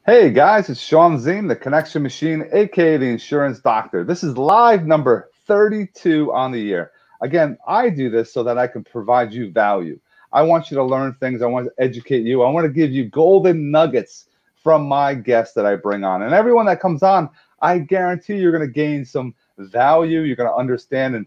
Hey guys, it's Sean Zine, the Connection Machine, aka the Insurance Doctor. This is live number 32 on the year. Again, I do this so that I can provide you value. I want you to learn things. I want to educate you. I want to give you golden nuggets from my guests that I bring on. And everyone that comes on, I guarantee you're going to gain some value. You're going to understand and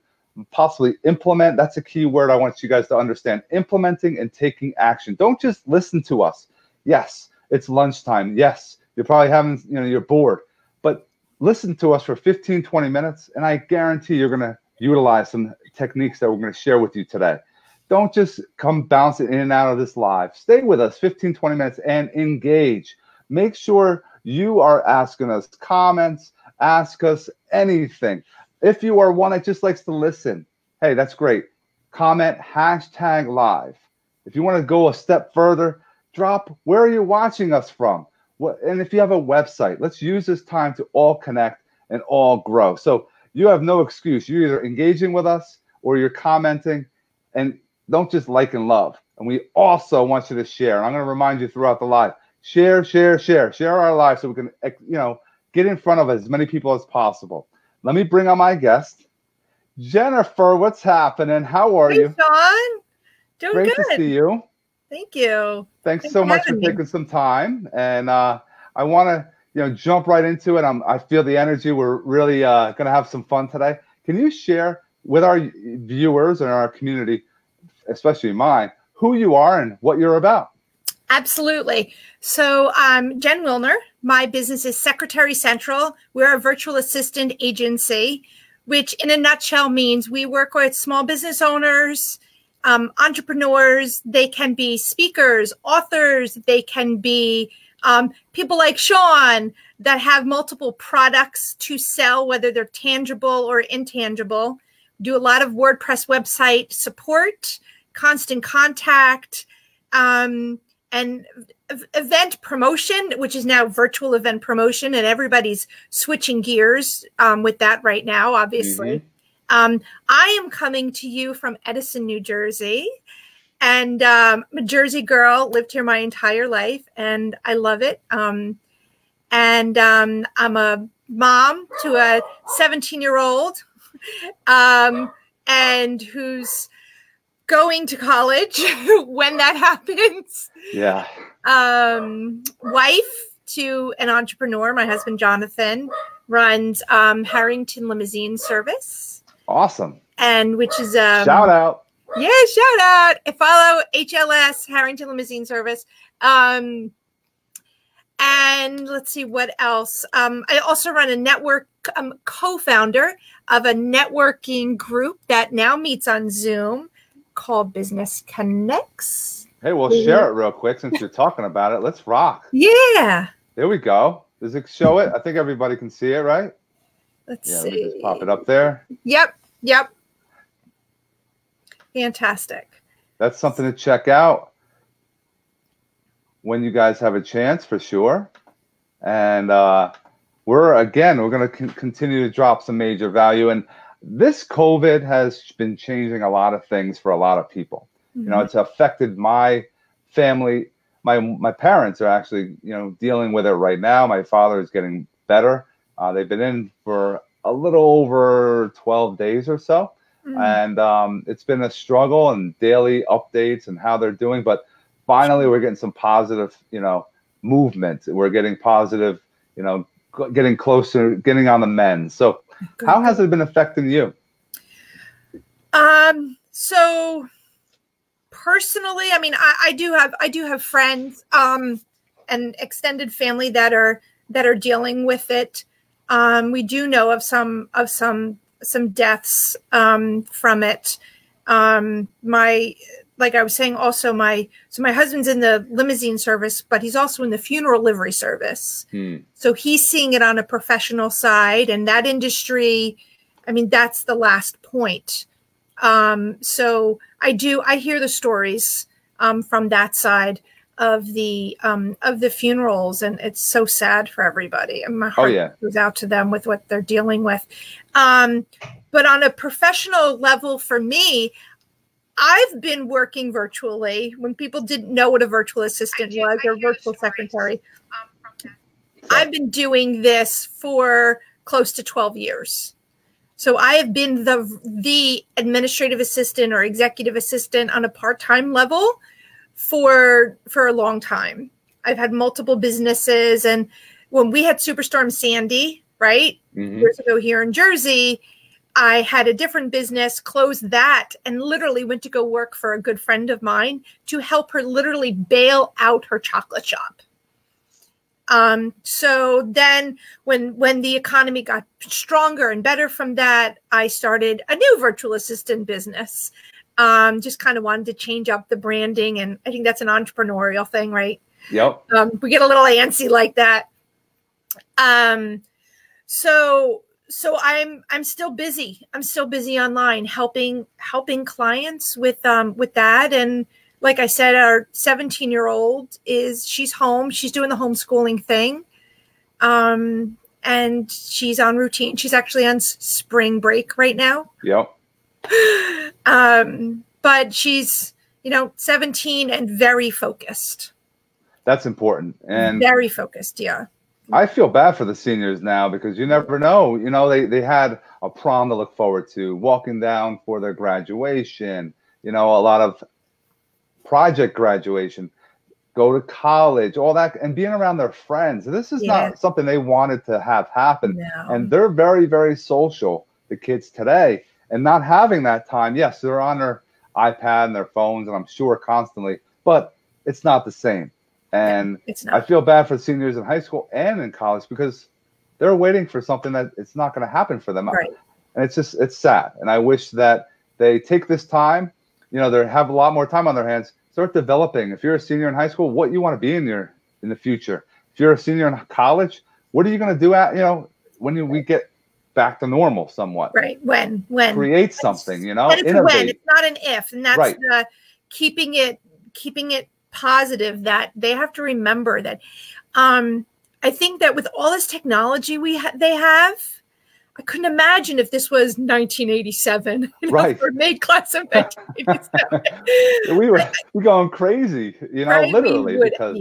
possibly implement. That's a key word I want you guys to understand. Implementing and taking action. Don't just listen to us. Yes, it's lunchtime. Yes, you're probably having, you're bored. But listen to us for 15, 20 minutes, and I guarantee you're going to utilize some techniques that we're going to share with you today. Don't just come bouncing in and out of this live. Stay with us 15, 20 minutes and engage. Make sure you are asking us comments, ask us anything. If you are one that just likes to listen, hey, that's great. Comment #live. If you want to go a step further, drop where are you watching us from? And if you have a website, let's use this time to all connect and all grow. So you have no excuse. You're either engaging with us or you're commenting, and don't just like and love. And we also want you to share. And I'm going to remind you throughout the live, share our live so we can, get in front of as many people as possible. Let me bring on my guest. Jennifer, what's happening? How are you? Sean. Doing Great good. to see you. Thank you. Thanks so much for taking some time. And I want to, jump right into it. I feel the energy. We're really going to have some fun today. Can you share with our viewers and our community, especially mine, who you are and what you're about? Absolutely. So I'm Jen Wilner. My business is Secretary Central. We're a virtual assistant agency, which in a nutshell means we work with small business owners, entrepreneurs. They can be speakers, authors. They can be people like Sean that have multiple products to sell, whether they're tangible or intangible. Do a lot of WordPress website support, constant contact, and event promotion, which is now virtual event promotion, and everybody's switching gears with that right now, obviously. Mm-hmm. I am coming to you from Edison, New Jersey, and I'm a Jersey girl, lived here my entire life, and I love it. I'm a mom to a 17-year-old and who's going to college when that happens. Yeah. Wife to an entrepreneur. My husband, Jonathan, runs Harrington Limousine Service. Awesome. And which is shout out. Yeah, shout out. Follow HLS, Harrington Limousine Service. And let's see what else. I also run a network, co-founder of a networking group that now meets on Zoom called Business Connects. Hey, we'll share it real quick since you're talking about it. Let's rock. Yeah. There we go. Does it show it? I think everybody can see it, right? Let's see. Let me just pop it up there. Yep. Fantastic. That's something to check out when you guys have a chance, for sure. And we're going to continue to drop some major value. And this COVID has been changing a lot of things for a lot of people. Mm-hmm. It's affected my family. My parents are actually, dealing with it right now. My father is getting better. They've been in for a little over 12 days or so. Mm-hmm. And it's been a struggle and daily updates and how they're doing. But finally, we're getting some positive, movement. We're getting positive, getting closer, getting on the mend. So how has it been affecting you? So personally, I mean, I do have friends and extended family that are dealing with it. We do know of some deaths from it. Like I was saying, also my husband's in the limousine service, but he's also in the funeral livery service. So he's seeing it on a professional side, and that industry, I mean, that's the last point. So I hear the stories from that side of the funerals, and it's so sad for everybody. And my heart goes out to them with what they're dealing with. But on a professional level, for me, I've been working virtually when people didn't know what a virtual assistant was or virtual secretary. I've been doing this for close to 12 years. So I have been the administrative assistant or executive assistant on a part-time level for a long time. I've had multiple businesses, and when we had Superstorm Sandy, right, years ago here in Jersey, I had a different business, closed that, and literally went to go work for a good friend of mine to help her literally bail out her chocolate shop. So then when the economy got stronger and better from that, I started a new virtual assistant business. Just kind of wanted to change up the branding. And I think that's an entrepreneurial thing, right? Yep. We get a little antsy like that. So I'm still busy. I'm still busy online helping clients with that. And like I said, our 17-year-old she's home. She's doing the homeschooling thing. And she's on routine. She's actually on spring break right now. Yep. But she's, 17 and very focused. That's important. And very focused. Yeah. I feel bad for the seniors now because you never know. They had a prom to look forward to, walking down for their graduation, a lot of project graduation, go to college, all that, and being around their friends. This is not something they wanted to have happen. No. And they're very, very social, the kids today, and not having that time. Yes, they're on their iPad and their phones, and I'm sure constantly, but it's not the same. And I feel bad for seniors in high school and in college because they're waiting for something that it's not going to happen for them. Right. And it's sad. And I wish that they take this time, they have a lot more time on their hands. Start developing. If you're a senior in high school, what you want to be in the future. If you're a senior in college, what are you going to do when we get back to normal somewhat? Right. When create something, And it's innovate. When, it's not an if, and that's right. Keeping it positive. That they have to remember that. I think that with all this technology they have. I couldn't imagine if this was 1987, right? Or made class of 1987. we were going crazy, right? Literally. Because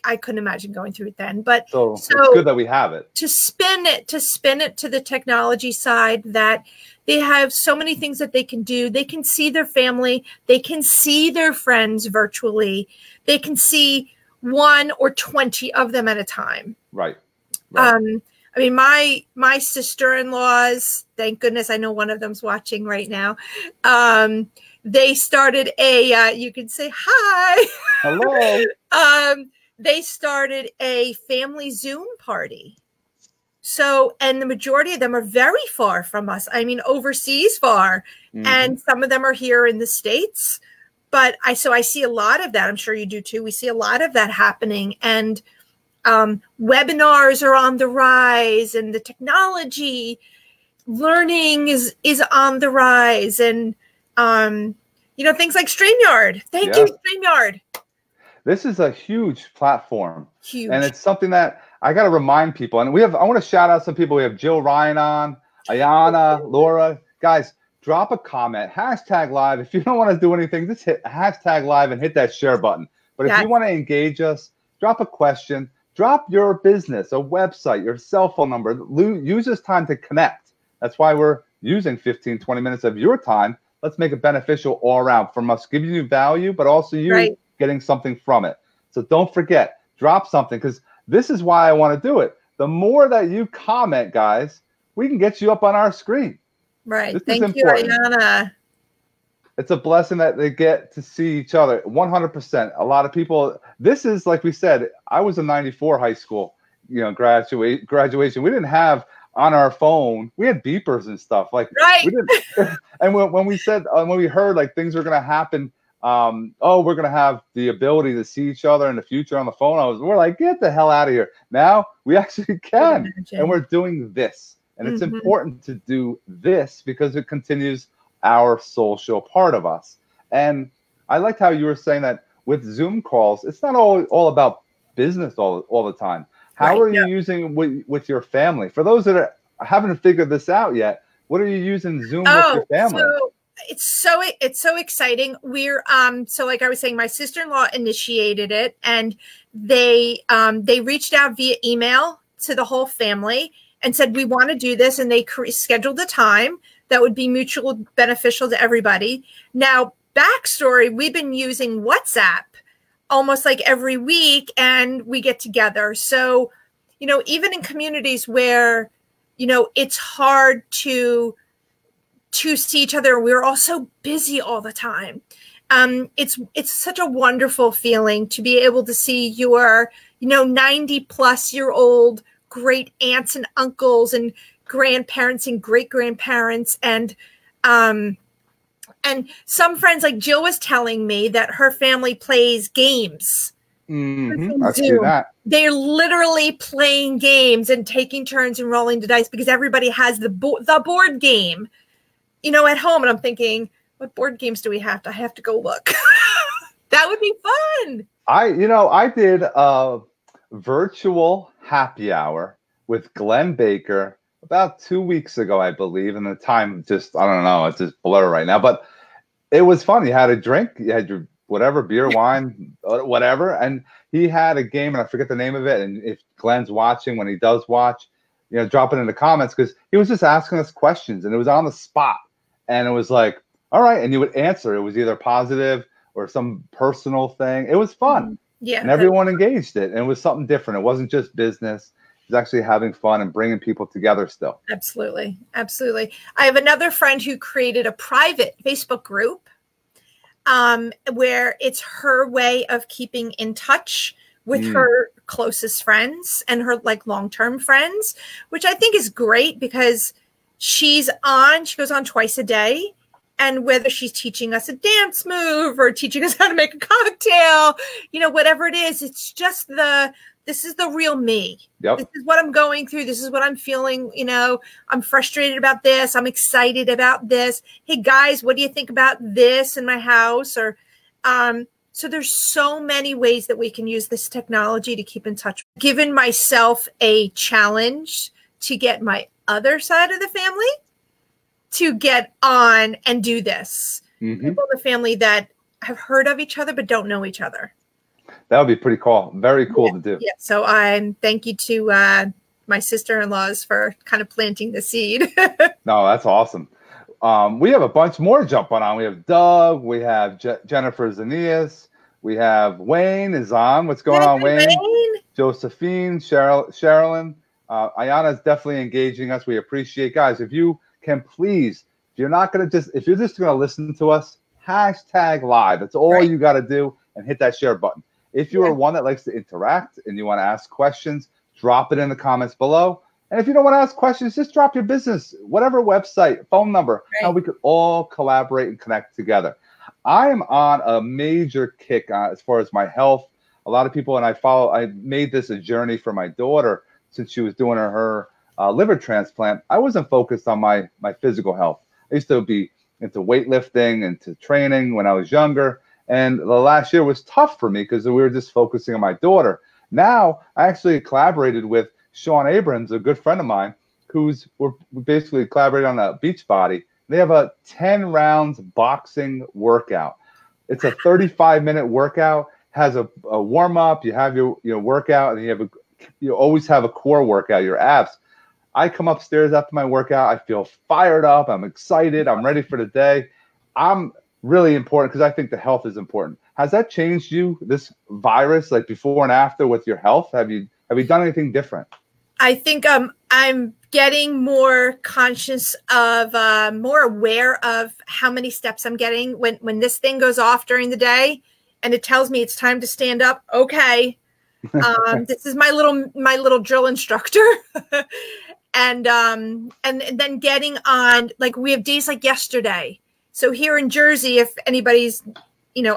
I couldn't imagine going through it then. But so it's good that we have it. To spin it to the technology side, that they have so many things that they can do. They can see their family. They can see their friends virtually. They can see 1 or 20 of them at a time. Right. I mean, my sister-in-laws, thank goodness I know one of them's watching right now. They started you can say hi. Hello. They started a family Zoom party. So, and the majority of them are very far from us. I mean, overseas far. And some of them are here in the States. But I see a lot of that. I'm sure you do too. We see a lot of that happening. And webinars are on the rise, and the technology learning is on the rise, and things like StreamYard. Thank you, StreamYard. This is a huge platform, huge, and it's something that I got to remind people. And I want to shout out some people. We have Jill Ryan on, Ayana, Laura. Guys, drop a comment, #live. If you don't want to do anything, just hit #live and hit that share button. But if you want to engage us, drop a question. Drop your business, a website, your cell phone number. Use this time to connect. That's why we're using 15, 20 minutes of your time. Let's make it beneficial all around, from us giving you value, but also you getting something from it. So don't forget, drop something, because this is why I want to do it. The more that you comment, guys, we can get you up on our screen. Right. Thank you, Ariana. It's a blessing that they get to see each other. 100%. A lot of people, this is, like we said, I was a 94 high school, graduation. We didn't have on our phone, we had beepers and stuff. We didn't, and when we said, when we heard like things were going to happen, we're going to have the ability to see each other in the future on the phone. We're like, get the hell out of here. Now we actually can. And we're doing this. And it's important to do this because it continues our social part of us. And I liked how you were saying that with Zoom calls, it's not all about business all the time. How are you using with your family? For those that haven't figured this out yet, what are you using Zoom with your family? it's so exciting. We're so like I was saying, my sister-in-law initiated it, and they reached out via email to the whole family and said, we want to do this, and they scheduled a time that would be mutually beneficial to everybody. Now, backstory, we've been using WhatsApp almost like every week, and we get together. So, you know, even in communities where, you know, it's hard to see each other, we're all so busy all the time. It's such a wonderful feeling to be able to see your, you know, 90-plus-year-old great aunts and uncles and grandparents and great grandparents, and some friends, like Jill was telling me that her family plays games. I've seen that. They're literally playing games and taking turns and rolling the dice because everybody has the board game, you know, at home. And I'm thinking, what board games do we have? I have to go look. That would be fun. I did a virtual happy hour with Glenn Baker about 2 weeks ago, I believe. And the time just, I don't know, it's just blur right now. But it was fun. You had a drink, you had your whatever, beer, wine, whatever. And he had a game, and I forget the name of it. And if Glenn's watching, when he does watch, you know, drop it in the comments, because he was just asking us questions, and it was on the spot. And it was like, all right. And you would answer. It was either positive or some personal thing. It was fun. Yeah. And everyone engaged it. And it was something different. It wasn't just business. It was actually having fun and bringing people together still. Absolutely. Absolutely. I have another friend who created a private Facebook group where it's her way of keeping in touch with her closest friends and her like long-term friends, which I think is great because she goes on twice a day. And whether she's teaching us a dance move or teaching us how to make a cocktail, you know, whatever it is, it's just this is the real me. Yep. This is what I'm going through. This is what I'm feeling. You know, I'm frustrated about this. I'm excited about this. Hey guys, what do you think about this in my house? Or, so there's so many ways that we can use this technology to keep in touch. Given myself a challenge to get my other side of the family to get on and do this. People in the family that have heard of each other but don't know each other. That would be pretty cool. Very cool to do. Yeah. So thank you to my sister-in-laws for kind of planting the seed. No, that's awesome. We have a bunch more jumping on. We have Doug. We have Jennifer Zanias. We have Wayne is on. What's going on, Wayne? Josephine, Sherilyn. Ayana's definitely engaging us. We appreciate, guys. If you can please, if you're just going to listen to us, hashtag live. That's all you got to do, and hit that share button. If you are one that likes to interact and you want to ask questions, drop it in the comments below. And if you don't want to ask questions, just drop your business, whatever website, phone number, how we could all collaborate and connect together. I am on a major kick as far as my health. A lot of people, and I made this a journey for my daughter since she was doing her liver transplant. I wasn't focused on my physical health. I used to be into weightlifting, into training when I was younger. And the last year was tough for me because we were just focusing on my daughter. Now, I actually collaborated with Sean Abrams, a good friend of mine, we're basically collaborating on a Beachbody. They have a 10 rounds boxing workout. It's a 35-minute workout, has a warm-up, you have your workout, and you always have a core workout, your abs. I come upstairs after my workout, I feel fired up, I'm excited, I'm ready for the day. I'm really important because I think the health is important. Has that changed you, this virus, like before and after with your health? Have you done anything different? I think I'm getting more conscious of, more aware of how many steps I'm getting when this thing goes off during the day and it tells me it's time to stand up. Okay. This is my little drill instructor. and then getting on, like we have days like yesterday. So here in Jersey, if anybody's,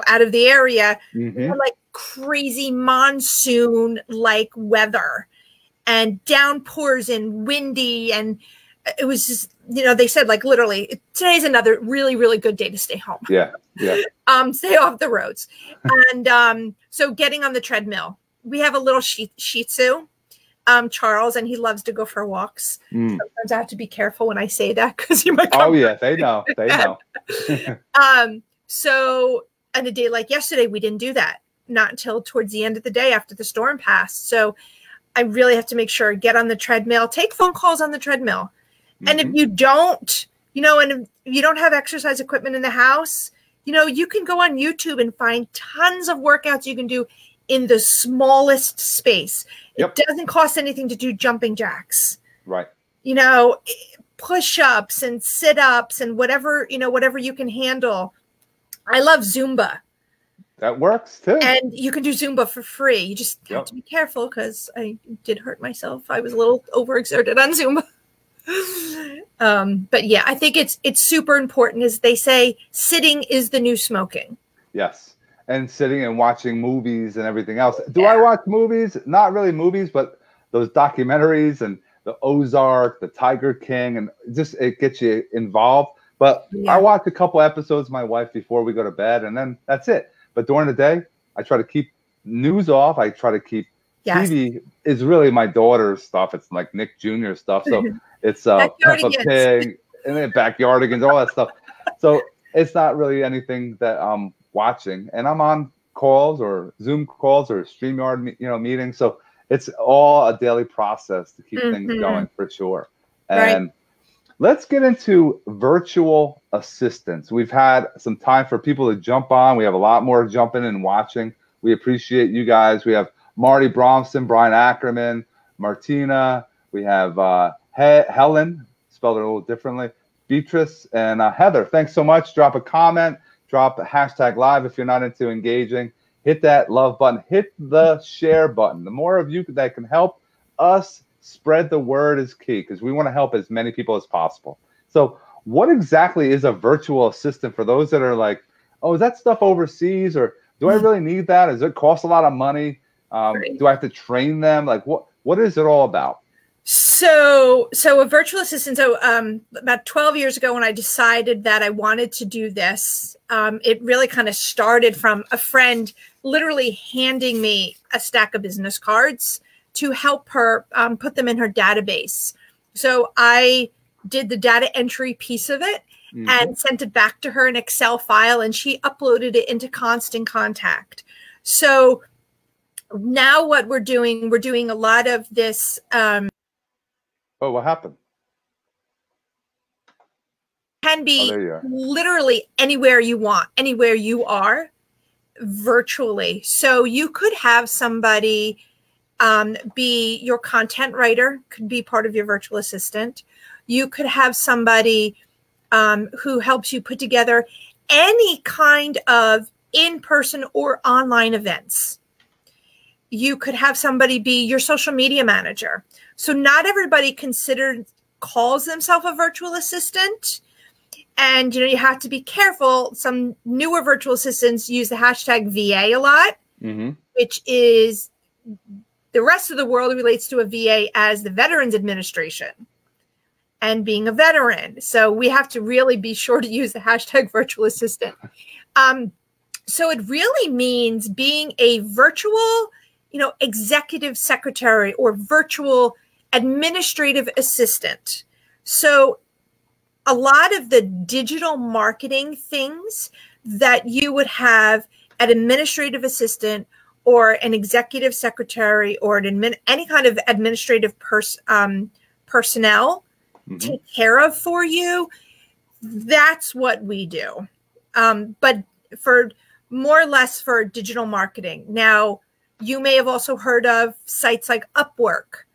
out of the area, like crazy monsoon like weather and downpours and windy. And it was just, they said like literally today's another really, really good day to stay home. Yeah. Stay off the roads. And so getting on the treadmill, we have a little Shih Tzu Charles, and he loves to go for walks. Sometimes I have to be careful when I say that because you might come. Oh yeah, they know. They know. So on a day like yesterday, we didn't do that. Not until towards the end of the day after the storm passed. So I really have to make sure, get on the treadmill, take phone calls on the treadmill. And if you don't, and if you don't have exercise equipment in the house, you can go on YouTube and find tons of workouts you can do in the smallest space. It doesn't cost anything to do jumping jacks. Right. Push-ups and sit-ups and whatever you can handle. I love Zumba. That works too. And you can do Zumba for free. You just have to be careful because I did hurt myself. I was a little overexerted on Zumba. But yeah, I think it's super important. As they say, sitting is the new smoking. Yes. And sitting and watching movies and everything else. Do I watch movies? Not really movies, but those documentaries and the Ozark, the Tiger King, and just it gets you involved. But I watch a couple episodes with my wife before we go to bed, and then that's it. But during the day, I try to keep news off. I try to keep TV is really my daughter's stuff. It's like Nick Jr. stuff. So it's Peppa Pig and then Backyardigans, all that stuff. So it's not really anything that I'm watching. And I'm on calls or Zoom calls or StreamYard, meetings. So it's all a daily process to keep things going for sure. And let's get into virtual assistants. We've had some time for people to jump on. We have a lot more jumping and watching. We appreciate you guys. We have Marty Bromson, Brian Ackerman, Martina. We have Helen, spelled it a little differently, Beatrice, and Heather. Thanks so much. Drop a comment. Drop a hashtag live if you're not into engaging. Hit that love button. Hit the share button. The more of you that can help us spread the word is key because we want to help as many people as possible. So what exactly is a virtual assistant for those that are like, oh, is that stuff overseas? Or do I really need that? Does it cost a lot of money? Do I have to train them? Like what is it all about? So a virtual assistant, about 12 years ago when I decided that I wanted to do this, it really kind of started from a friend literally handing me a stack of business cards to help her put them in her database. So I did the data entry piece of it and sent it back to her in Excel file, and she uploaded it into Constant Contact. So now what we're doing a lot of this. Oh, what happened? Can be literally anywhere you want, anywhere you are virtually. So you could have somebody be your content writer, could be part of your virtual assistant. You could have somebody who helps you put together any kind of in-person or online events. You could have somebody be your social media manager. So not everybody calls themselves a virtual assistant. And, you have to be careful. Some newer virtual assistants use the hashtag VA a lot, which is the rest of the world relates to a VA as the Veterans Administration and being a veteran. So we have to really be sure to use the hashtag virtual assistant. So it really means being a virtual, executive secretary or virtual administrative assistant. So a lot of the digital marketing things that you would have an administrative assistant or an executive secretary or any kind of administrative personnel take care of for you, that's what we do. But for more or less for digital marketing. Now, you may have also heard of sites like Upwork,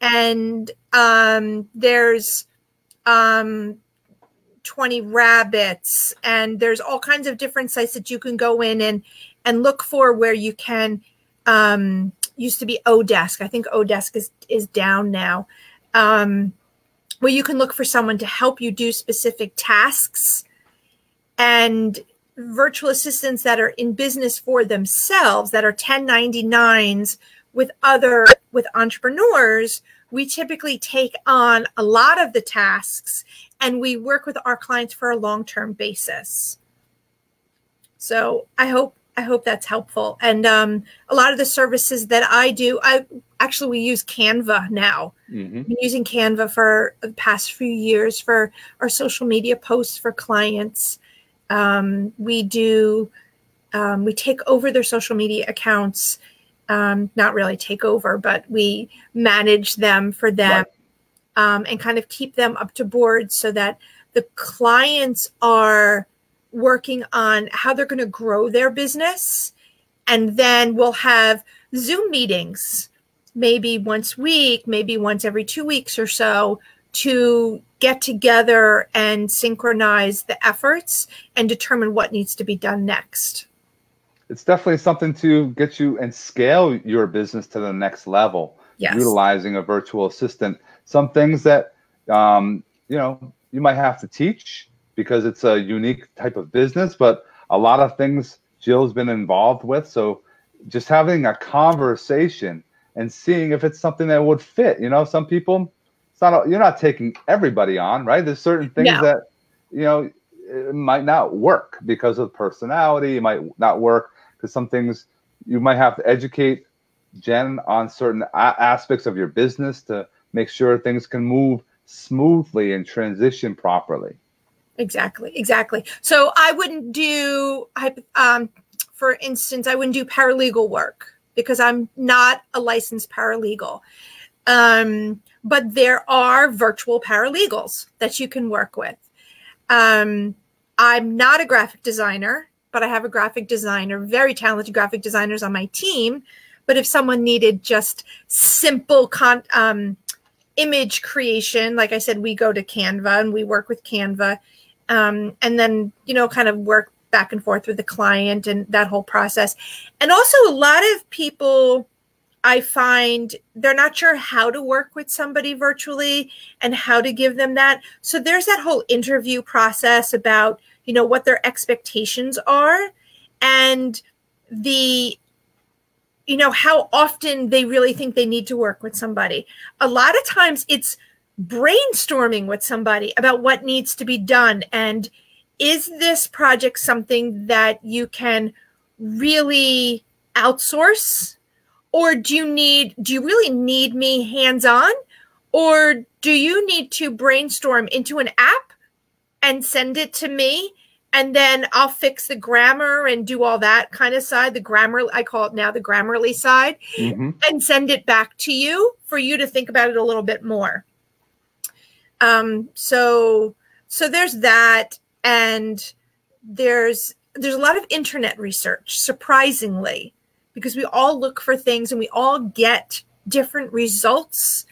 and there's 20 Rabbits, and there's all kinds of different sites that you can go in and look for where you can, used to be Odesk. I think Odesk is down now, where you can look for someone to help you do specific tasks. And virtual assistants that are in business for themselves, that are 1099s with entrepreneurs, we typically take on a lot of the tasks and we work with our clients for a long-term basis. So I hope I hope that's helpful. And a lot of the services that I do, we use Canva now. I've been using Canva for the past few years for our social media posts for clients. We take over their social media accounts. Not really take over, but we manage them for them, and kind of keep them up to board so that the clients are working on how they're going to grow their business. And then we'll have Zoom meetings, maybe once a week, maybe once every 2 weeks or so, to get together and synchronize the efforts and determine what needs to be done next. It's definitely something to get you and scale your business to the next level, utilizing a virtual assistant. Some things that, you might have to teach because it's a unique type of business, but a lot of things Jill's been involved with. So just having a conversation and seeing if it's something that would fit. Some people, you're not taking everybody on, right? There's certain things that, it might not work because of personality. It might not work because some things you might have to educate Jen on certain aspects of your business to make sure things can move smoothly and transition properly. Exactly. So I wouldn't do, for instance, I wouldn't do paralegal work because I'm not a licensed paralegal. But there are virtual paralegals that you can work with. I'm not a graphic designer, but I have a graphic designer, very talented graphic designers on my team. But if someone needed just simple image creation, like I said, we go to Canva and we work with Canva. And then, kind of work back and forth with the client and that whole process. And also a lot of people, I find they're not sure how to work with somebody virtually and how to give them that. So there's that whole interview process about, what their expectations are and how often they really think they need to work with somebody. A lot of times it's brainstorming with somebody about what needs to be done. And is this project something that you can really outsource? Or do you really need me hands-on? Or do you need to brainstorm into an app and send it to me? And then I'll fix the grammar and do all that kind of side, the grammar, I call it now the Grammarly side, and send it back to you for you to think about it a little bit more. So there's that. And there's a lot of internet research, surprisingly, because we all look for things and we all get different results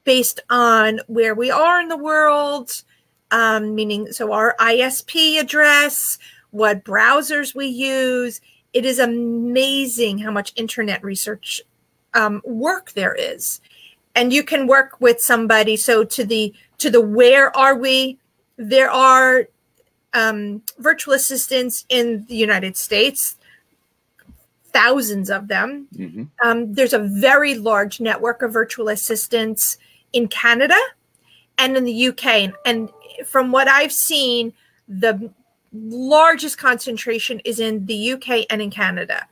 based on where we are in the world, meaning, so our ISP address, what browsers we use. It is amazing how much internet research work there is. And you can work with somebody. So to the where are we, there are virtual assistants in the United States, thousands of them. There's a very large network of virtual assistants in Canada and in the UK. And from what I've seen, the largest concentration is in the UK and in Canada.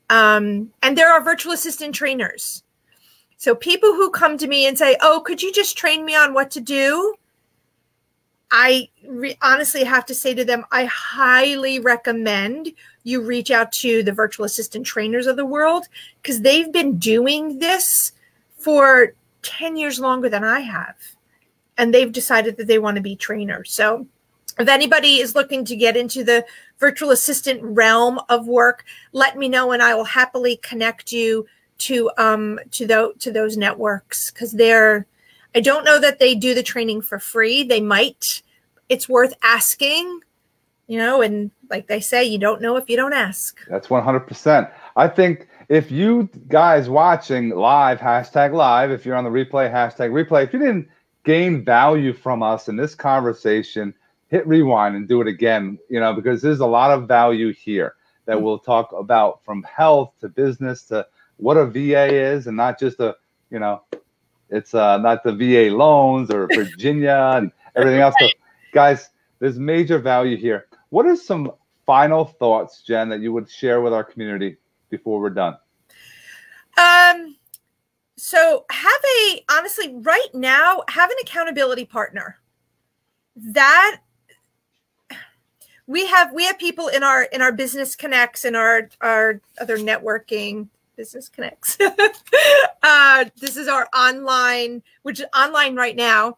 And there are virtual assistant trainers. So people who come to me and say, oh, could you just train me on what to do? I honestly have to say to them, I highly recommend you reach out to the virtual assistant trainers of the world, because they've been doing this for 10 years longer than I have. And they've decided that they want to be trainers. So if anybody is looking to get into the virtual assistant realm of work, let me know and I will happily connect you to those networks, because I don't know that they do the training for free. They might. It's worth asking, and like they say, you don't know if you don't ask. That's 100%. I think if you guys watching live, #live, if you're on the replay, #replay, if you didn't gain value from us in this conversation, hit rewind and do it again, because there's a lot of value here that we'll talk about, from health to business to what a VA is, and not just it's not the VA loans or Virginia and everything else. So, guys, there's major value here. What are some final thoughts, Jen, that you would share with our community before we're done? So honestly, right now, have an accountability partner. That we have people in our business connects and our other networking business connects. This is our online, which is online right now,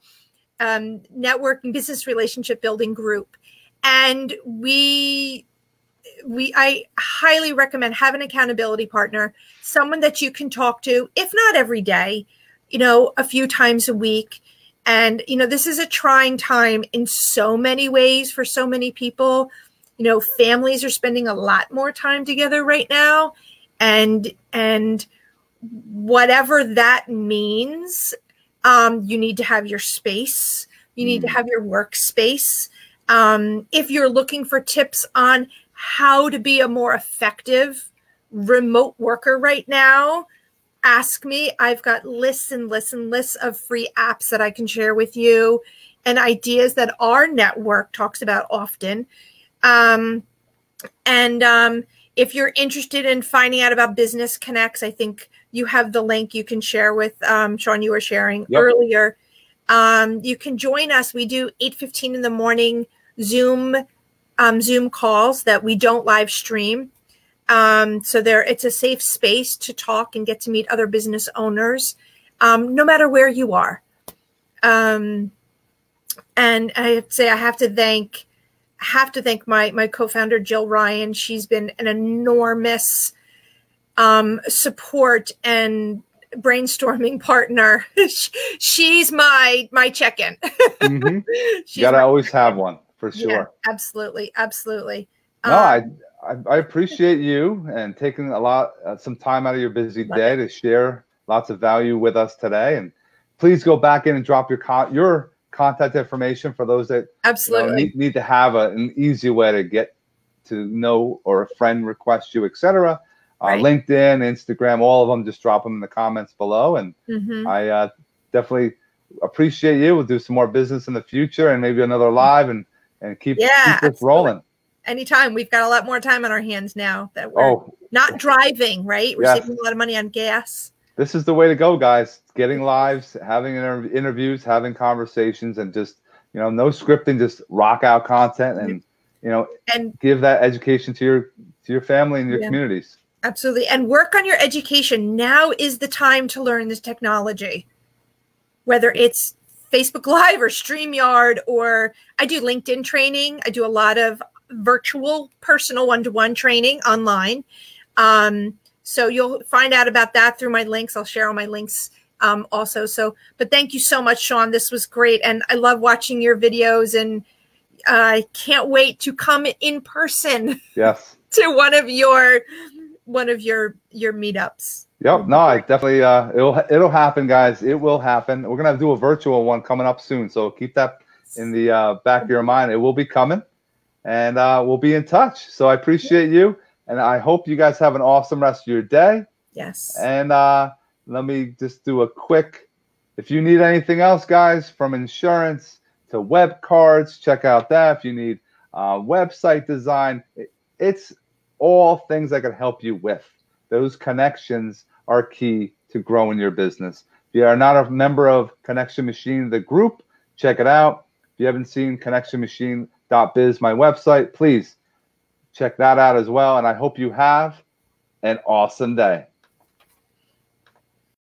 networking business relationship building group. And I highly recommend have an accountability partner, someone that you can talk to, if not every day, a few times a week. And, this is a trying time in so many ways for so many people. Families are spending a lot more time together right now. And whatever that means, you need to have your space. You need to have your workspace. If you're looking for tips on how to be a more effective remote worker right now, ask me. I've got lists and lists and lists of free apps that I can share with you and ideas that our network talks about often. If you're interested in finding out about Business Connects, I think you have the link you can share with Sean, you were sharing earlier. You can join us. We do 8:15 in the morning Zoom calls that we don't live stream. So it's a safe space to talk and get to meet other business owners, no matter where you are. And I have to thank my co-founder, Jill Ryan. She's been an enormous support and brainstorming partner. She's my check-in. You gotta always have one. For sure. Yeah, absolutely. Absolutely. No, I appreciate you and taking some time out of your busy day to share lots of value with us today. And please go back in and drop your contact information for those that need to have an easy way to get to know, or a friend request you, etc. LinkedIn, Instagram, all of them, just drop them in the comments below. And I definitely appreciate you. We'll do some more business in the future and maybe another live and keep this rolling. Anytime. We've got a lot more time on our hands now that we're not driving, right? We're saving a lot of money on gas. This is the way to go, guys. Getting lives, having interviews, having conversations, and just, no scripting, just rock out content and, and give that education to your family and your communities. Absolutely. And work on your education. Now is the time to learn this technology, whether it's Facebook Live or StreamYard, or I do LinkedIn training. I do a lot of virtual personal one-to-one training online. So you'll find out about that through my links. I'll share all my links also. But thank you so much, Sean. This was great. And I love watching your videos, and I can't wait to come in person to one of your meetups. Yep. No, I definitely, it'll happen, guys. It will happen. We're going to do a virtual one coming up soon. So keep that in the back of your mind. It will be coming, and we'll be in touch. So I appreciate you, and I hope you guys have an awesome rest of your day. Yes. And let me just do a quick, if you need anything else, guys, from insurance to web cards, check out that. If you need website design, it's all things I can help you with. Those connections are key to growing your business. If you are not a member of Connection Machine, the group, check it out. If you haven't seen connectionmachine.biz, my website, please check that out as well. And I hope you have an awesome day.